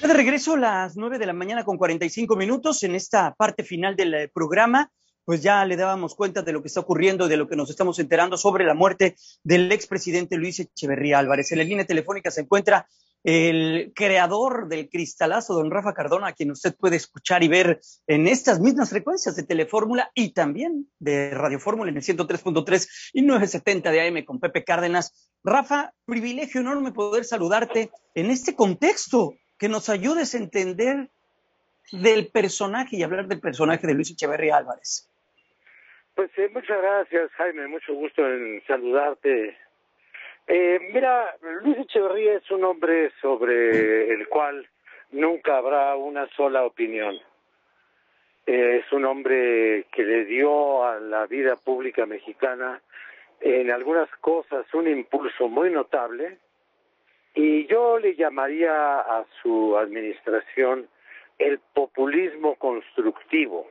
de regreso a las 9 de la mañana con 45 minutos en esta parte final del programa. Pues ya le dábamos cuenta de lo que está ocurriendo, de lo que nos estamos enterando sobre la muerte del expresidente Luis Echeverría Álvarez. En la línea telefónica se encuentra el creador del cristalazo, don Rafa Cardona, a quien usted puede escuchar y ver en estas mismas frecuencias de Telefórmula y también de Radio Fórmula en el 103.3 y 970 de AM con Pepe Cárdenas. Rafa, privilegio enorme poder saludarte en este contexto, que nos ayudes a entender del personaje y hablar del personaje de Luis Echeverría Álvarez. Pues muchas gracias, Jaime, mucho gusto en saludarte. Mira, Luis Echeverría es un hombre sobre el cual nunca habrá una sola opinión. Es un hombre que le dio a la vida pública mexicana en algunas cosas un impulso muy notable, y yo le llamaría a su administración el populismo constructivo,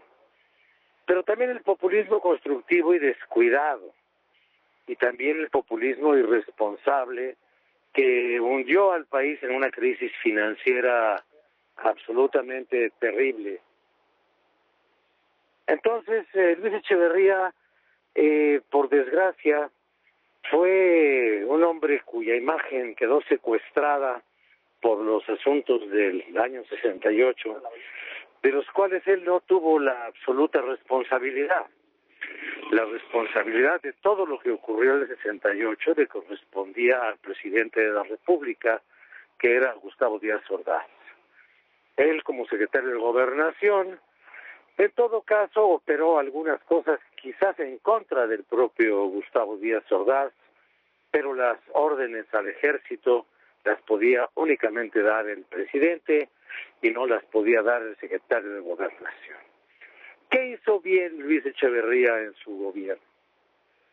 pero también el populismo constructivo y descuidado, y también el populismo irresponsable que hundió al país en una crisis financiera absolutamente terrible. Entonces, Luis Echeverría, por desgracia, fue un hombre cuya imagen quedó secuestrada por los asuntos del año 68, de los cuales él no tuvo la absoluta responsabilidad. La responsabilidad de todo lo que ocurrió en el 68 le correspondía al presidente de la República, que era Gustavo Díaz Ordaz. Él, como secretario de Gobernación, en todo caso operó algunas cosas quizás en contra del propio Gustavo Díaz Ordaz, pero las órdenes al ejército las podía únicamente dar el presidente y no las podía dar el secretario de Gobernación. ¿Qué hizo bien Luis Echeverría en su gobierno?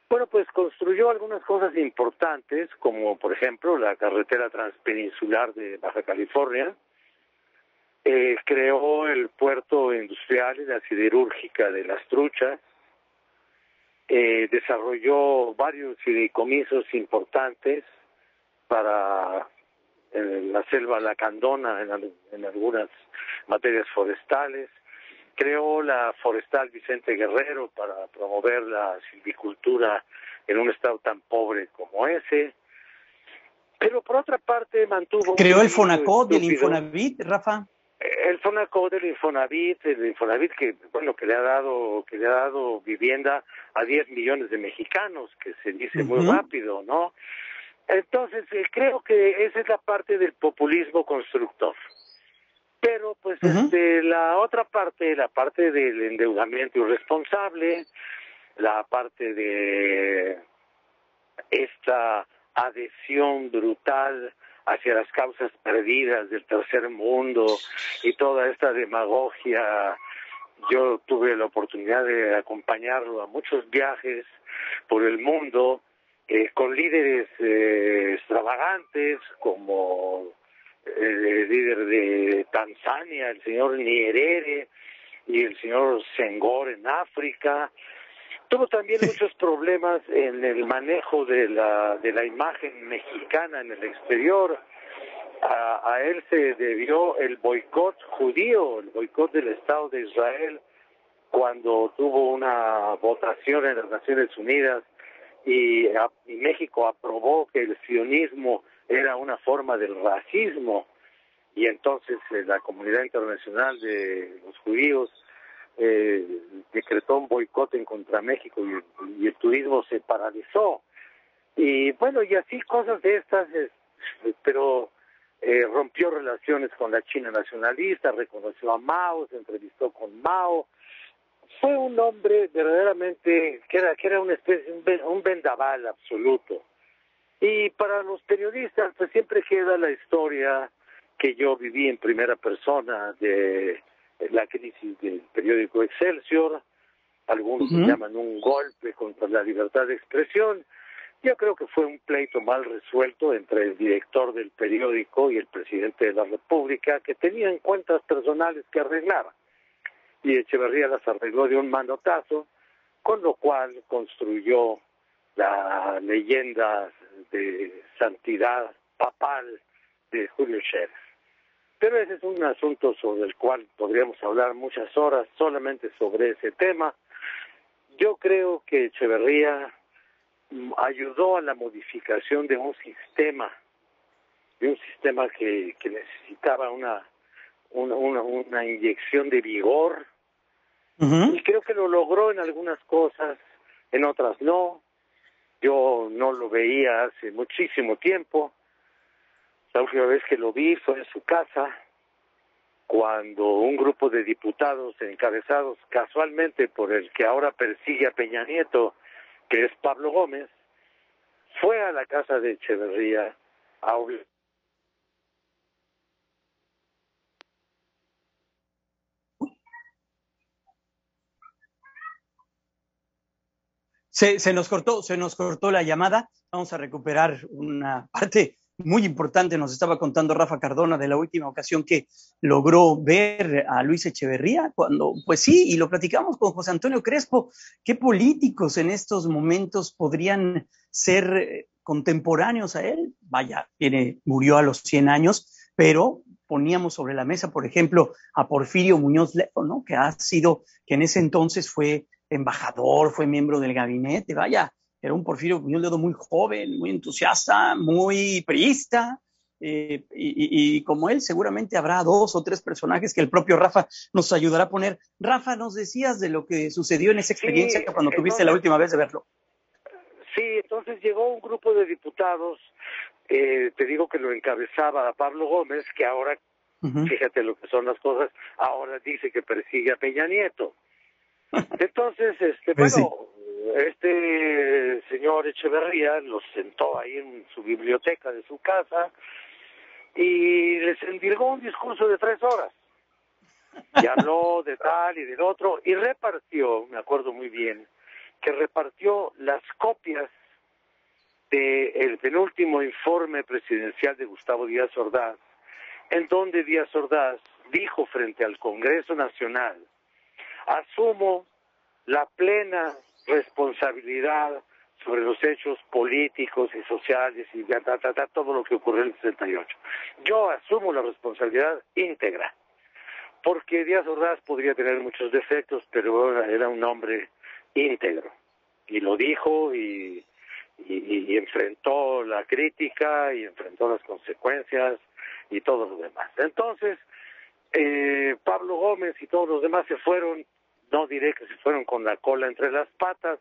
Bueno, pues construyó algunas cosas importantes, como por ejemplo la carretera transpeninsular de Baja California, creó el puerto industrial y la siderúrgica de Las Truchas, desarrolló varios fideicomisos importantes para la selva lacandona en algunas materias forestales, creó la Forestal Vicente Guerrero para promover la silvicultura en un estado tan pobre como ese, pero por otra parte mantuvo... ¿Creó el Fonacot del Infonavit, Rafa? El Fonacot del Infonavit, que bueno, que le ha dado vivienda a 10 millones de mexicanos, que se dice muy rápido, ¿no? Entonces, creo que esa es la parte del populismo constructor. Pero, pues, la otra parte, la parte del endeudamiento irresponsable, la parte de esta adhesión brutal hacia las causas perdidas del tercer mundo y toda esta demagogia. Yo tuve la oportunidad de acompañarlo a muchos viajes por el mundo, con líderes extravagantes como el líder de Tanzania, el señor Nyerere, y el señor Senghor en África. Tuvo también muchos problemas en el manejo de la imagen mexicana en el exterior. A él se debió el boicot judío, el boicot del Estado de Israel, cuando tuvo una votación en las Naciones Unidas y México aprobó que el sionismo era una forma del racismo, y entonces la comunidad internacional de los judíos decretó un boicot en contra México y el turismo se paralizó. Y bueno, y así cosas de estas, pero rompió relaciones con la China nacionalista, reconoció a Mao, se entrevistó con Mao. Fue un hombre verdaderamente que era una especie, un vendaval absoluto. Y para los periodistas, pues siempre queda la historia que yo viví en primera persona de la crisis del periódico Excelsior. Algunos lo llaman un golpe contra la libertad de expresión. Yo creo que fue un pleito mal resuelto entre el director del periódico y el presidente de la República, que tenían cuentas personales que arreglar. Y Echeverría las arregló de un manotazo, con lo cual construyó la leyenda de santidad papal de Julio Scherer. Pero ese es un asunto sobre el cual podríamos hablar muchas horas solamente sobre ese tema. Yo creo que Echeverría ayudó a la modificación de un sistema que necesitaba una inyección de vigor, y creo que lo logró en algunas cosas, en otras no. Yo no lo veía hace muchísimo tiempo. La última vez que lo vi fue en su casa, cuando un grupo de diputados encabezados casualmente por el que ahora persigue a Peña Nieto, que es Pablo Gómez, fue a la casa de Echeverría a obligar. Se nos cortó la llamada. Vamos a recuperar una parte muy importante. Nos estaba contando Rafa Cardona de la última ocasión que logró ver a Luis Echeverría, cuando, pues sí, y lo platicamos con José Antonio Crespo, ¿qué políticos en estos momentos podrían ser contemporáneos a él? Vaya, murió a los 100 años, pero poníamos sobre la mesa, por ejemplo, a Porfirio Muñoz Ledo, ¿no? Que en ese entonces fue embajador, fue miembro del gabinete, vaya, era un Porfirio Muñoz Ledo muy joven, muy entusiasta, muy priista, y como él seguramente habrá 2 o 3 personajes que el propio Rafa nos ayudará a poner. Rafa, nos decías de lo que sucedió en esa experiencia cuando tuviste la última vez de verlo. Sí, entonces llegó un grupo de diputados, te digo que lo encabezaba a Pablo Gómez, que ahora, fíjate lo que son las cosas, ahora dice que persigue a Peña Nieto. Entonces, pues bueno, este señor Echeverría los sentó ahí en su biblioteca de su casa y les endilgó un discurso de 3 horas. Y habló de tal y del otro, y repartió, me acuerdo muy bien, que repartió las copias del penúltimo informe presidencial de Gustavo Díaz Ordaz, en donde Díaz Ordaz dijo frente al Congreso Nacional: asumo la plena responsabilidad sobre los hechos políticos y sociales y todo lo que ocurrió en el 68. Yo asumo la responsabilidad íntegra, porque Díaz Ordaz podría tener muchos defectos, pero era un hombre íntegro, y lo dijo, y enfrentó la crítica, y enfrentó las consecuencias, y todo lo demás. Entonces, Pablo Gómez y todos los demás se fueron, no diré que se fueron con la cola entre las patas,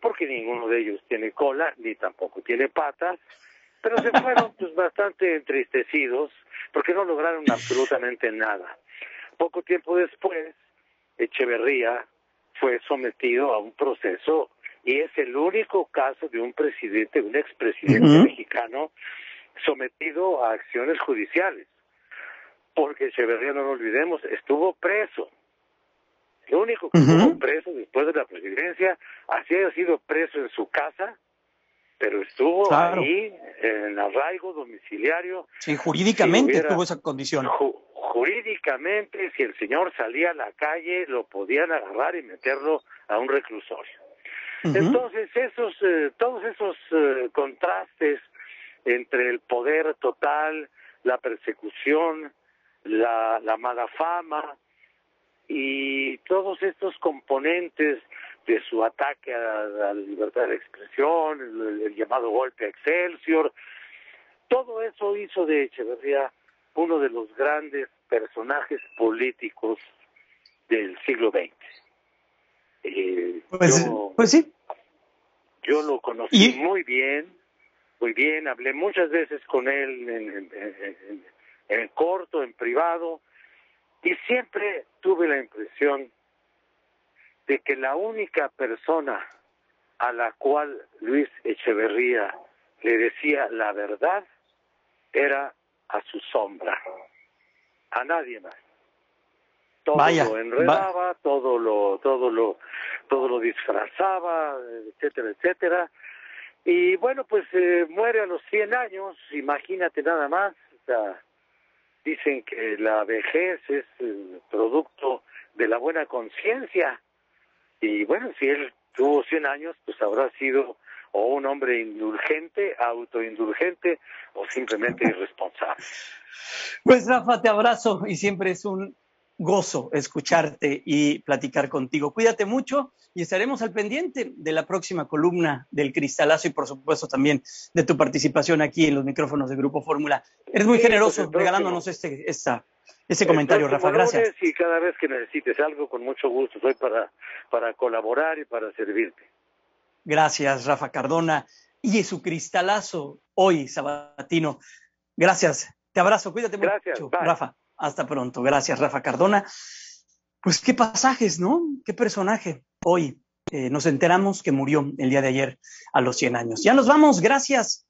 porque ninguno de ellos tiene cola, ni tampoco tiene patas, pero se fueron pues bastante entristecidos, porque no lograron absolutamente nada. Poco tiempo después, Echeverría fue sometido a un proceso, y es el único caso de un presidente, un expresidente mexicano, sometido a acciones judiciales, porque Echeverría, no lo olvidemos, estuvo preso. El único que estuvo preso después de la presidencia, así haya sido preso en su casa, pero estuvo ahí en arraigo domiciliario. Sí, jurídicamente tuvo esa condición. Jurídicamente, si el señor salía a la calle, lo podían agarrar y meterlo a un reclusorio. Entonces, todos esos contrastes entre el poder total, la persecución, la mala fama, y todos estos componentes de su ataque a la libertad de expresión, el llamado golpe a Excelsior, todo eso hizo de Echeverría uno de los grandes personajes políticos del siglo XX. Pues sí. Yo lo conocí muy bien, hablé muchas veces con él en corto, en privado, y siempre tuve la impresión de que la única persona a la cual Luis Echeverría le decía la verdad era a su sombra, a nadie más. Todo lo enredaba, todo lo disfrazaba, etcétera, etcétera. Y bueno, pues muere a los 100 años, imagínate nada más. O sea, dicen que la vejez es el producto de la buena conciencia. Y bueno, si él tuvo 100 años, pues habrá sido o un hombre indulgente, autoindulgente o simplemente irresponsable. Pues Rafa, te abrazo y siempre es un gozo escucharte y platicar contigo. Cuídate mucho y estaremos al pendiente de la próxima columna del Cristalazo y por supuesto también de tu participación aquí en los micrófonos de Grupo Fórmula. Eres muy generoso regalándonos ese comentario, Rafa. Gracias. Lunes, y cada vez que necesites algo, con mucho gusto estoy para colaborar y para servirte. Gracias, Rafa Cardona. Y su Cristalazo hoy, sabatino. Gracias. Te abrazo. Cuídate mucho, bye. Rafa. Hasta pronto. Gracias, Rafa Cardona. Pues qué pasajes, ¿no? Qué personaje. Hoy nos enteramos que murió el día de ayer a los 100 años. Ya nos vamos. Gracias.